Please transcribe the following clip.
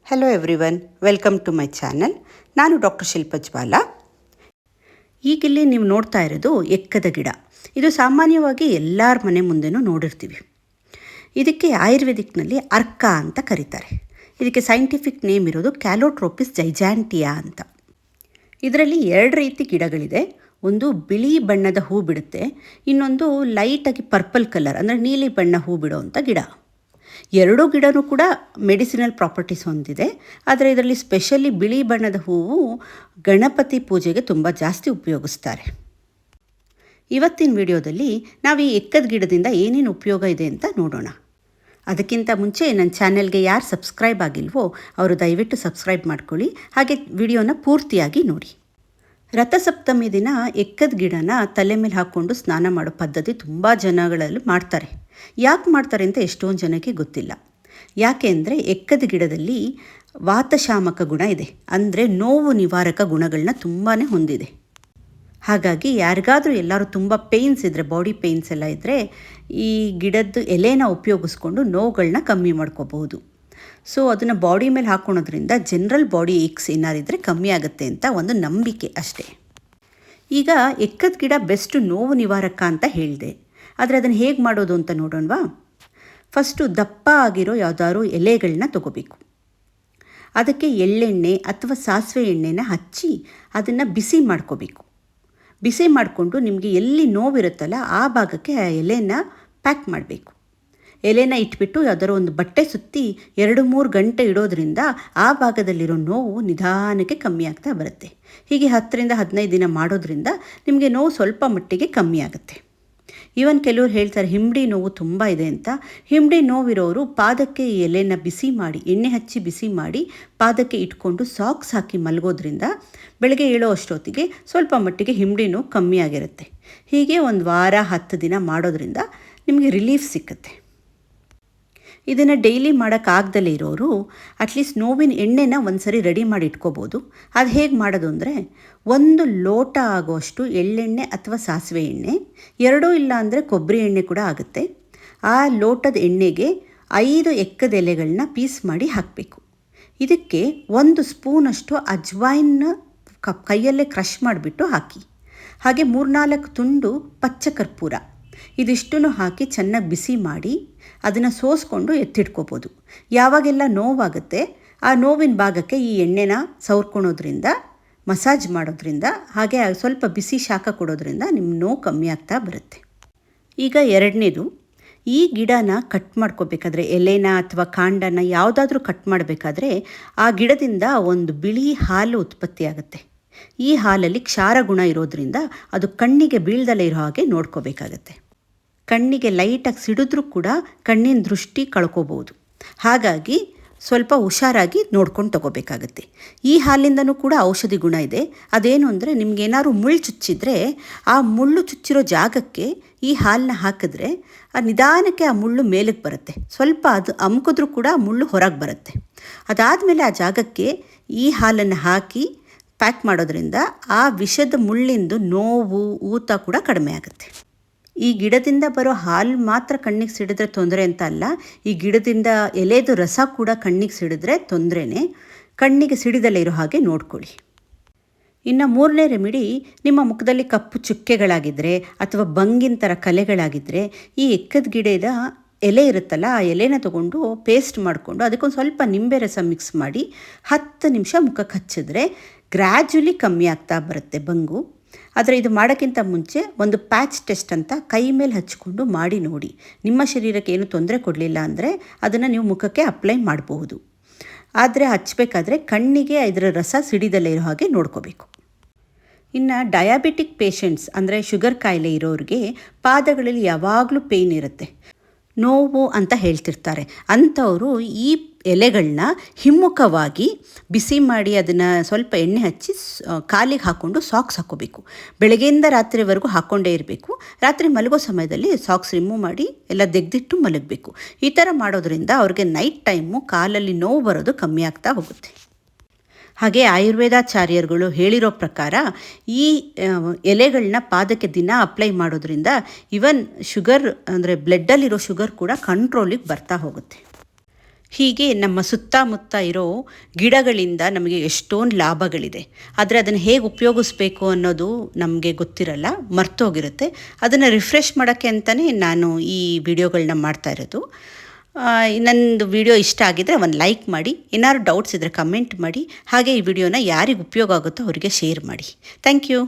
Hello everyone, welcome to my channel. ನಾನು doctor Shilpa Jwala. ಈಗಿಲ್ಲಿ ನೀವು ನೋಡ್ತಾ ಇರೋದು ಎಕ್ಕದ ಗಿಡ. ಇದು ಸಾಮಾನ್ಯವಾಗಿ ಎಲ್ಲರ ಮನೆ ಮುಂದೆನೂ ನೋಡಿರ್ತೀವಿ. ಇದಕ್ಕೆ ಆಯುರ್ವೇದಿಕ್ನಲ್ಲಿ ಅರ್ಕ ಅಂತ ಕರೀತಾರೆ. ಇದಕ್ಕೆ ಸೈಂಟಿಫಿಕ್ ನೇಮ್ ಇರೋದು ಕ್ಯಾಲೋಟ್ರೋಪಿಸ್ ಜೈಜಾಂಟಿಯಾ ಅಂತ. ಇದರಲ್ಲಿ 2 ರೀತಿ ಗಿಡಗಳಿದೆ. ಒಂದು ಬಿಳಿ ಬಣ್ಣದ ಹೂ ಬಿಡುತ್ತೆ, ಇನ್ನೊಂದು ಲೈಟಾಗಿ ಪರ್ಪಲ್ ಕಲರ್ ಅಂದರೆ ನೀಲಿ ಬಣ್ಣ ಹೂ ಬಿಡೋವಂಥ ಗಿಡ. 2 ಗಿಡನೂ ಕೂಡ ಮೆಡಿಸಿನಲ್ ಪ್ರಾಪರ್ಟೀಸ್ ಹೊಂದಿದೆ. ಆದರೆ ಇದರಲ್ಲಿ ಸ್ಪೆಷಲಿ ಬಿಳಿ ಬಣ್ಣದ ಹೂವು ಗಣಪತಿ ಪೂಜೆಗೆ ತುಂಬ ಜಾಸ್ತಿ ಉಪಯೋಗಿಸ್ತಾರೆ. ಇವತ್ತಿನ ವಿಡಿಯೋದಲ್ಲಿ ನಾವು ಈ ಎಕ್ಕದ ಗಿಡದಿಂದ ಏನೇನು ಉಪಯೋಗ ಇದೆ ಅಂತ ನೋಡೋಣ. ಅದಕ್ಕಿಂತ ಮುಂಚೆ ನನ್ನ ಚಾನೆಲ್ಗೆ ಯಾರು ಸಬ್ಸ್ಕ್ರೈಬ್ ಆಗಿಲ್ವೋ ಅವರು ದಯವಿಟ್ಟು ಸಬ್ಸ್ಕ್ರೈಬ್ ಮಾಡ್ಕೊಳ್ಳಿ. ಹಾಗೆ ವಿಡಿಯೋನ ಪೂರ್ತಿಯಾಗಿ ನೋಡಿ. ರಥಸಪ್ತಮಿ ದಿನ ಎಕ್ಕದ ಗಿಡನ ತಲೆ ಮೇಲೆ ಹಾಕ್ಕೊಂಡು ಸ್ನಾನ ಮಾಡೋ ಪದ್ಧತಿ ತುಂಬ ಜನಗಳಲ್ಲಿ ಮಾಡ್ತಾರೆ. ಯಾಕೆ ಮಾಡ್ತಾರೆ ಅಂತ ಎಷ್ಟೊಂದು ಜನಕ್ಕೆ ಗೊತ್ತಿಲ್ಲ. ಯಾಕೆ ಅಂದರೆ ಎಕ್ಕದ ಗಿಡದಲ್ಲಿ ವಾತಶಾಮಕ ಗುಣ ಇದೆ, ಅಂದರೆ ನೋವು ನಿವಾರಕ ಗುಣಗಳನ್ನ ತುಂಬಾ ಹೊಂದಿದೆ. ಹಾಗಾಗಿ ಯಾರಿಗಾದರೂ ಎಲ್ಲರೂ ತುಂಬ ಪೇಯ್ನ್ಸ್ ಇದ್ದರೆ, ಬಾಡಿ ಪೇಯ್ನ್ಸ್ ಎಲ್ಲ ಇದ್ದರೆ ಈ ಗಿಡದ ಎಲೆನ ಉಪಯೋಗಿಸ್ಕೊಂಡು ನೋವುಗಳನ್ನ ಕಮ್ಮಿ ಮಾಡ್ಕೋಬಹುದು. ಸೊ ಅದನ್ನು ಬಾಡಿ ಮೇಲೆ ಹಾಕ್ಕೊಳೋದ್ರಿಂದ ಜನರಲ್ ಬಾಡಿ ಏಕ್ಸ್ ಏನಾರಿದ್ರೆ ಕಮ್ಮಿ ಆಗುತ್ತೆ ಅಂತ ಒಂದು ನಂಬಿಕೆ ಅಷ್ಟೇ. ಈಗ ಎಕ್ಕದ ಗಿಡ ಬೆಸ್ಟ್ ನೋವು ನಿವಾರಕ ಅಂತ ಹೇಳಿದೆ. ಆದರೆ ಅದನ್ನು ಹೇಗೆ ಮಾಡೋದು ಅಂತ ನೋಡೋಣವಾ? ಫಸ್ಟು ದಪ್ಪ ಆಗಿರೋ ಯಾವುದಾದ್ರು ಎಲೆಗಳನ್ನ ತೊಗೋಬೇಕು. ಅದಕ್ಕೆ ಎಳ್ಳೆಣ್ಣೆ ಅಥವಾ ಸಾಸಿವೆ ಎಣ್ಣೆನ ಹಚ್ಚಿ ಅದನ್ನು ಬಿಸಿ ಮಾಡ್ಕೋಬೇಕು. ಬಿಸಿ ಮಾಡಿಕೊಂಡು ನಿಮಗೆ ಎಲ್ಲಿ ನೋವಿರುತ್ತಲ್ಲ ಆ ಭಾಗಕ್ಕೆ ಆ ಎಲೆನ ಪ್ಯಾಕ್ ಮಾಡಬೇಕು. ಎಲೆನ ಇಟ್ಬಿಟ್ಟು ಯಾವುದಾದ್ರು ಒಂದು ಬಟ್ಟೆ ಸುತ್ತಿ 2-3 ಗಂಟೆ ಇಡೋದ್ರಿಂದ ಆ ಭಾಗದಲ್ಲಿರೋ ನೋವು ನಿಧಾನಕ್ಕೆ ಕಮ್ಮಿ ಆಗ್ತಾ ಬರುತ್ತೆ. ಹೀಗೆ 10-15 ದಿನ ಮಾಡೋದ್ರಿಂದ ನಿಮಗೆ ನೋವು ಸ್ವಲ್ಪ ಮಟ್ಟಿಗೆ ಕಮ್ಮಿ ಆಗುತ್ತೆ. ಈವನ್ ಕೆಲವರು ಹೇಳ್ತಾರೆ ಹಿಂಬಡಿ ನೋವು ತುಂಬ ಇದೆ ಅಂತ. ಹಿಂಬಡಿ ನೋವಿರೋರು ಪಾದಕ್ಕೆ ಈ ಎಲೆನ ಬಿಸಿ ಮಾಡಿ, ಎಣ್ಣೆ ಹಚ್ಚಿ ಬಿಸಿ ಮಾಡಿ ಪಾದಕ್ಕೆ ಇಟ್ಕೊಂಡು ಸಾಕ್ಸ್ ಹಾಕಿ ಮಲಗೋದ್ರಿಂದ ಬೆಳಗ್ಗೆ ಏಳೋ ಅಷ್ಟೊತ್ತಿಗೆ ಸ್ವಲ್ಪ ಮಟ್ಟಿಗೆ ಹಿಂಬಡಿ ನೋವು ಕಮ್ಮಿ ಆಗಿರುತ್ತೆ. ಹೀಗೆ 1 ವಾರ 10 ದಿನ ಮಾಡೋದ್ರಿಂದ ನಿಮಗೆ ರಿಲೀಫ್ ಸಿಕ್ಕುತ್ತೆ. ಇದನ್ನು ಡೈಲಿ ಮಾಡೋಕ್ಕಾಗ್ದಲೇ ಇರೋರು ಅಟ್ಲೀಸ್ಟ್ ನೋವಿನ ಎಣ್ಣೆನ ಒಂದ್ಸರಿ ರೆಡಿ ಮಾಡಿ ಇಟ್ಕೋಬೋದು. ಅದು ಹೇಗೆ ಮಾಡೋದು ಅಂದರೆ 1 ಲೋಟ ಆಗುವಷ್ಟು ಎಳ್ಳೆಣ್ಣೆ ಅಥವಾ ಸಾಸಿವೆ ಎಣ್ಣೆ, 2 ಇಲ್ಲ ಅಂದರೆ ಕೊಬ್ಬರಿ ಎಣ್ಣೆ ಕೂಡ ಆಗುತ್ತೆ. ಆ ಲೋಟದ ಎಣ್ಣೆಗೆ 5 ಎಕ್ಕದ ಎಲೆಗಳನ್ನ ಪೀಸ್ ಮಾಡಿ ಹಾಕಬೇಕು. ಇದಕ್ಕೆ 1 ಸ್ಪೂನಷ್ಟು ಅಜ್ವೈನ್ನ ಕೈಯಲ್ಲೇ ಕ್ರಷ್ ಮಾಡಿಬಿಟ್ಟು ಹಾಕಿ. ಹಾಗೆ 3-4 ತುಂಡು ಪಚ್ಚ ಕರ್ಪೂರ, ಇದಿಷ್ಟನ್ನು ಹಾಕಿ ಚೆನ್ನಾಗಿ ಬಿಸಿ ಮಾಡಿ ಅದನ್ನು ಸೋಸ್ಕೊಂಡು ಎತ್ತಿಟ್ಕೋಬೋದು. ಯಾವಾಗೆಲ್ಲ ನೋವಾಗುತ್ತೆ ಆ ನೋವಿನ ಭಾಗಕ್ಕೆ ಈ ಎಣ್ಣೆನ ಸವರ್ಕೊಳೋದ್ರಿಂದ, ಮಸಾಜ್ ಮಾಡೋದ್ರಿಂದ, ಹಾಗೆ ಸ್ವಲ್ಪ ಬಿಸಿ ಶಾಖ ಕೊಡೋದ್ರಿಂದ ನಿಮ್ಮ ನೋವು ಕಮ್ಮಿ ಆಗ್ತಾ ಬರುತ್ತೆ. ಈಗ 2ನೇದು, ಈ ಗಿಡನ ಕಟ್ ಮಾಡ್ಕೋಬೇಕಾದ್ರೆ ಎಲೆನ ಅಥವಾ ಕಾಂಡನ ಯಾವುದಾದ್ರೂ ಕಟ್ ಮಾಡಬೇಕಾದ್ರೆ ಆ ಗಿಡದಿಂದ ಒಂದು ಬಿಳಿ ಹಾಲು ಉತ್ಪತ್ತಿ ಆಗುತ್ತೆ. ಈ ಹಾಲಲ್ಲಿ ಕ್ಷಾರ ಗುಣ ಇರೋದ್ರಿಂದ ಅದು ಕಣ್ಣಿಗೆ ಬೀಳ್ದಲೇ ಇರೋ ಹಾಗೆ ನೋಡ್ಕೋಬೇಕಾಗತ್ತೆ. ಕಣ್ಣಿಗೆ ಲೈಟಾಗಿ ಸಿಡಿದ್ರೂ ಕೂಡ ಕಣ್ಣಿನ ದೃಷ್ಟಿ ಕಳ್ಕೋಬೋದು. ಹಾಗಾಗಿ ಸ್ವಲ್ಪ ಹುಷಾರಾಗಿ ನೋಡ್ಕೊಂಡು ತಗೋಬೇಕಾಗತ್ತೆ. ಈ ಹಾಲಿಂದನೂ ಕೂಡ ಔಷಧಿ ಗುಣ ಇದೆ. ಅದೇನು ಅಂದರೆ ನಿಮಗೇನಾದ್ರು ಮುಳ್ಳು ಚುಚ್ಚಿದ್ರೆ ಆ ಮುಳ್ಳು ಚುಚ್ಚಿರೋ ಜಾಗಕ್ಕೆ ಈ ಹಾಲನ್ನ ಹಾಕಿದ್ರೆ ಆ ನಿಧಾನಕ್ಕೆ ಆ ಮುಳ್ಳು ಮೇಲಕ್ಕೆ ಬರುತ್ತೆ. ಸ್ವಲ್ಪ ಅದು ಅಮ್ಕಿದ್ರೂ ಕೂಡ ಮುಳ್ಳು ಹೊರಗೆ ಬರುತ್ತೆ. ಅದಾದಮೇಲೆ ಆ ಜಾಗಕ್ಕೆ ಈ ಹಾಲನ್ನು ಹಾಕಿ ಪ್ಯಾಕ್ ಮಾಡೋದ್ರಿಂದ ಆ ವಿಷದ ಮುಳ್ಳಿಂದು ನೋವು ಊತ ಕೂಡ ಕಡಿಮೆ ಆಗುತ್ತೆ. ಈ ಗಿಡದಿಂದ ಬರೋ ಹಾಲು ಮಾತ್ರ ಕಣ್ಣಿಗೆ ಸಿಡಿದ್ರೆ ತೊಂದರೆ ಅಂತ ಅಲ್ಲ, ಈ ಗಿಡದಿಂದ ಎಲೆದು ರಸ ಕೂಡ ಕಣ್ಣಿಗೆ ಸಿಡಿದ್ರೆ ತೊಂದರೆನೇ. ಕಣ್ಣಿಗೆ ಸಿಡಿದಲೇ ಇರೋ ಹಾಗೆ ನೋಡ್ಕೊಳ್ಳಿ. ಇನ್ನು 3ನೇ ರೆಮಿಡಿ, ನಿಮ್ಮ ಮುಖದಲ್ಲಿ ಕಪ್ಪು ಚುಕ್ಕೆಗಳಾಗಿದ್ದರೆ ಅಥವಾ ಬಂಗಿನ ಥರ ಕಲೆಗಳಾಗಿದ್ದರೆ ಈ ಎಕ್ಕದ ಗಿಡದ ಎಲೆ ಇರುತ್ತಲ್ಲ ಆ ಎಲೆನ ತೊಗೊಂಡು ಪೇಸ್ಟ್ ಮಾಡಿಕೊಂಡು ಅದಕ್ಕೊಂದು ಸ್ವಲ್ಪ ನಿಂಬೆ ರಸ ಮಿಕ್ಸ್ ಮಾಡಿ 10 ನಿಮಿಷ ಮುಖಕ್ಕೆ ಹಚ್ಚಿದ್ರೆ ಗ್ರ್ಯಾಜುಲಿ ಕಮ್ಮಿ ಆಗ್ತಾ ಬರುತ್ತೆ ಬಂಗು. ಆದರೆ ಇದು ಮಾಡೋಕ್ಕಿಂತ ಮುಂಚೆ ಒಂದು ಪ್ಯಾಚ್ ಟೆಸ್ಟ್ ಅಂತ ಕೈ ಮೇಲೆ ಹಚ್ಕೊಂಡು ಮಾಡಿ ನೋಡಿ. ನಿಮ್ಮ ಶರೀರಕ್ಕೆ ಏನು ತೊಂದರೆ ಕೊಡಲಿಲ್ಲ ಅಂದರೆ ಅದನ್ನು ನೀವು ಮುಖಕ್ಕೆ ಅಪ್ಲೈ ಮಾಡಬಹುದು. ಆದರೆ ಹಚ್ಚಬೇಕಾದ್ರೆ ಕಣ್ಣಿಗೆ ಇದರ ರಸ ಸಿಡಿದಲೇ ಇರೋ ಹಾಗೆ ನೋಡ್ಕೋಬೇಕು. ಇನ್ನು ಡಯಾಬಿಟಿಕ್ ಪೇಷಂಟ್ಸ್ ಅಂದರೆ ಶುಗರ್ ಕಾಯಿಲೆ ಇರೋರಿಗೆ ಪಾದಗಳಲ್ಲಿ ಯಾವಾಗಲೂ ಪೇಯ್ನ್ ಇರುತ್ತೆ, ನೋವು ಅಂತ ಹೇಳ್ತಿರ್ತಾರೆ. ಅಂಥವರು ಈ ಎಲೆಗಳನ್ನ ಹಿಮ್ಮುಖವಾಗಿ ಬಿಸಿ ಮಾಡಿ ಅದನ್ನು ಸ್ವಲ್ಪ ಎಣ್ಣೆ ಹಚ್ಚಿ ಕಾಲಿಗೆ ಹಾಕ್ಕೊಂಡು ಸಾಕ್ಸ್ ಹಾಕ್ಕೋಬೇಕು. ಬೆಳಗ್ಗೆಯಿಂದ ರಾತ್ರಿವರೆಗೂ ಹಾಕ್ಕೊಂಡೇ ಇರಬೇಕು. ರಾತ್ರಿ ಮಲಗೋ ಸಮಯದಲ್ಲಿ ಸಾಕ್ಸ್ ರಿಮೂವ್ ಮಾಡಿ ಎಲ್ಲ ತೆಗೆದಿಟ್ಟು ಮಲಗಬೇಕು. ಈ ಥರ ಮಾಡೋದ್ರಿಂದ ಅವ್ರಿಗೆ ನೈಟ್ ಟೈಮು ಕಾಲಲ್ಲಿ ನೋವು ಬರೋದು ಕಮ್ಮಿ ಆಗ್ತಾ ಹೋಗುತ್ತೆ. ಹಾಗೆ ಆಯುರ್ವೇದಾಚಾರ್ಯರುಗಳು ಹೇಳಿರೋ ಪ್ರಕಾರ ಈ ಎಲೆಗಳನ್ನ ಪಾದಕ್ಕೆ ದಿನ ಅಪ್ಲೈ ಮಾಡೋದ್ರಿಂದ ಇವನ್ ಶುಗರ್ ಅಂದರೆ ಬ್ಲಡ್ಡಲ್ಲಿರೋ ಶುಗರ್ ಕೂಡ ಕಂಟ್ರೋಲಿಗೆ ಬರ್ತಾ ಹೋಗುತ್ತೆ. ಹೀಗೆ ನಮ್ಮ ಸುತ್ತಮುತ್ತ ಇರೋ ಗಿಡಗಳಿಂದ ನಮಗೆ ಎಷ್ಟೊಂದು ಲಾಭಗಳಿದೆ. ಆದರೆ ಅದನ್ನು ಹೇಗೆ ಉಪಯೋಗಿಸ್ಬೇಕು ಅನ್ನೋದು ನಮಗೆ ಗೊತ್ತಿರಲ್ಲ, ಮರ್ತೋಗಿರುತ್ತೆ. ಅದನ್ನು ರಿಫ್ರೆಶ್ ಮಾಡೋಕ್ಕೆ ಅಂತಲೇ ನಾನು ಈ ವಿಡಿಯೋಗಳನ್ನ ಮಾಡ್ತಾ ಇರೋದು. ನನ್ನದು ವಿಡಿಯೋ ಇಷ್ಟ ಆಗಿದ್ದರೆ ಒಂದು ಲೈಕ್ ಮಾಡಿ, ಏನಾದ್ರು ಡೌಟ್ಸ್ ಇದ್ದರೆ ಕಮೆಂಟ್ ಮಾಡಿ, ಹಾಗೆ ಈ ವಿಡಿಯೋನ ಯಾರಿಗೆ ಉಪಯೋಗ ಆಗುತ್ತೋ ಅವರಿಗೆ ಶೇರ್ ಮಾಡಿ. Thank you.